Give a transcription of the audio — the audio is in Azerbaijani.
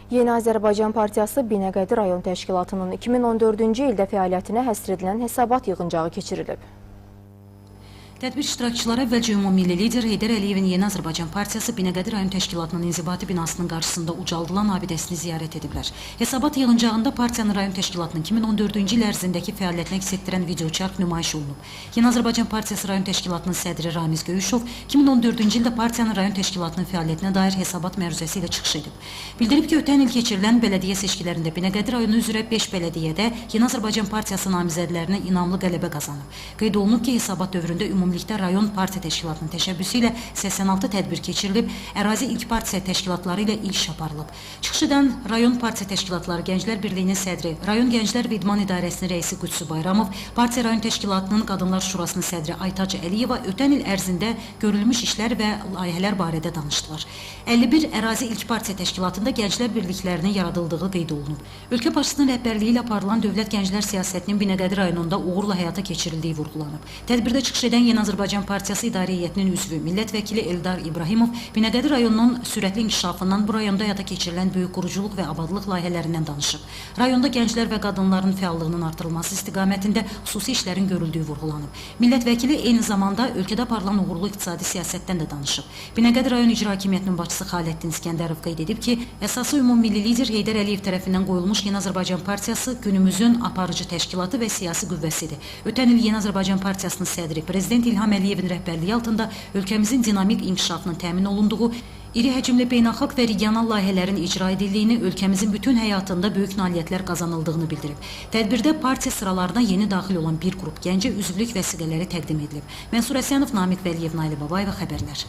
Yeni Azərbaycan Partiyası Binəqədi rayon təşkilatının 2014-cü ildə fəaliyyətinə həsr edilən hesabat yığıncağı keçirilib. Tədbir iştirakçıları əvvəlcə ümummilli lider Heydər Əliyevin Yeni Azərbaycan Partiyası Binəqədi rayon təşkilatının inzibati binasının qarşısında ucaldılan abidəsini ziyarət ediblər. Hesabat yığıncağında partiyanın rayon təşkilatının 2014-cü il ərzindəki fəaliyyətinə əks etdirən videoçarx nümayiş olunub. Yeni Azərbaycan Partiyası rayon təşkilatının sədri Ramiz Göyüşov 2014-cü ildə partiyanın rayon təşkilatının fəaliyyətinə dair hesabat məruzəsi ilə çıxış edib. Bildirib ki, ötən il keçirilən bələdiyyə seçkilərində Binəqədi rayonu üzrə 5 bələdiyyədə Yeni Azərbaycan Partiyası namizədlərinə inamlı qələbə qazanıb. Qeyd olunub ki, hesabat dövründə ümumilikdə rayon partiya təşkilatının təşəbbüsü ilə 86 tədbir keçirilib, ərazi ilk partiya təşkilatları ilə iş aparılıb. Çıxış edən rayon partiya təşkilatları Gənclər Birliyinin sədri, rayon Gənclər və İdman İdarəsinin rəisi Qüdsü Bayramov, partiya rayon təşkilatının Qadınlar Şurasının sədri Aytac Əliyeva ötən il ərzində görülmüş işlər və layihələr barədə danışdılar. 51 ərazi ilk partiya təşkilatında gənclər birliklərinin yaradıldığı qeyd olunub. Ölkə başçısının rəhbərliyi ilə aparılan dövlət gənclər siyasətinin Binəqədi rayonunda uğurla həyata keçirildiyi vurğulanıb. Tədbirdə çıxış edən Yeni Azərbaycan Partiyası İdarə Heyətinin üzvü, millət vəkili Eldar İbrahimov Binəqədi rayonunun sürətli inkişafından, bu rayonda həyata keçirilən böyük quruculuq və abadlıq layihələrindən danışıb. Rayonda gənclər və qadınların fəallığının artırılması istiqamətində xüsusi işlərin görüldüyü vurğulanıb. Millət vəkili eyni zamanda ölkədə aparılan uğurlu iqtisadi siyasətdən də danışıb. Binəqədi rayon İcra Hakimiyyətinin başçısı Xaləddin İskəndərov qeyd edib ki, əsası ümummilli lider Heydər Əliyev tərəfindən qoyulmuş Yeni Azərbaycan Partiyası günümüzün aparıcı təşkilatı və siyasi qüvvəsidir. Ötən il Yeni Azərbaycan Partiyasının sədri Prezident İlham Əliyevin rəhbərliyi altında ölkəmizin dinamik inkişafının təmin olunduğu, iri həcmli beynəlxalq və regional layihələrin icra edildiyini, ölkəmizin bütün həyatında böyük nailiyyətlər qazanıldığını bildirib. Tədbirdə partiya sıralarına yeni daxil olan bir qrup gəncə üzvlük vəsiqələri təqdim edilib. Mənsur Əsənov, Namiq Vəliyev, Nail Babayeva xəbərlər.